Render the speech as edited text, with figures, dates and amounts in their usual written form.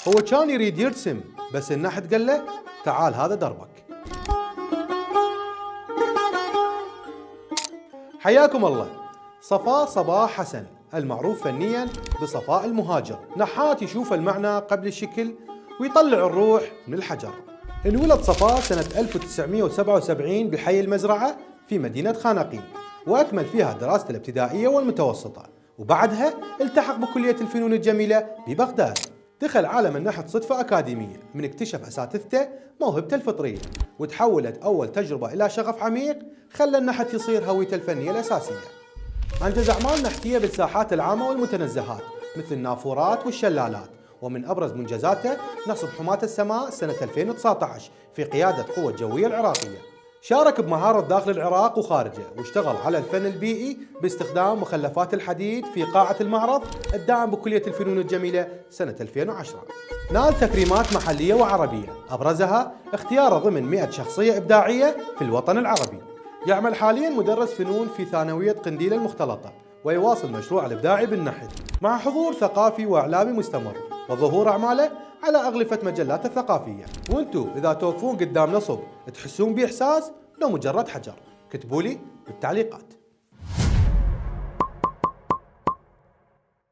هو كان يريد يرسم بس النحت قال له تعال هذا دربك. حياكم الله. صفاء صباح حسن المعروف فنيا بصفاء المهاجر، نحات يشوف المعنى قبل الشكل ويطلع الروح من الحجر. انولد صفاء سنة 1977 بحي المزرعة في مدينة خانقين، وأكمل فيها دراسته الابتدائية والمتوسطة، وبعدها التحق بكلية الفنون الجميلة ببغداد. دخل عالم النحت صدفة أكاديمية من اكتشف أساتذته موهبته الفطرية، وتحولت أول تجربة إلى شغف عميق خلى النحت يصير هويته الفنية الأساسية. أنجز أعمال نحتية بالساحات العامة والمتنزهات مثل النافورات والشلالات، ومن أبرز منجزاته نصب حماة السماء سنة 2019 في قيادة قوة الجوية العراقية. شارك بمعارض داخل العراق وخارجه، واشتغل على الفن البيئي باستخدام مخلفات الحديد في قاعة المعرض الداعم بكلية الفنون الجميلة سنة 2010. نال تكريمات محلية وعربية، أبرزها اختياره ضمن 100 شخصية إبداعية في الوطن العربي. يعمل حاليا مدرس فنون في ثانوية قنديل المختلطة، ويواصل مشروعه الإبداعي بالنحت مع حضور ثقافي وإعلامي مستمر وظهور أعماله على أغلفة مجلات الثقافية. وانتو إذا توقفون قدام نصب تحسون بإحساس لو مجرد حجر، كتبوا لي بالتعليقات.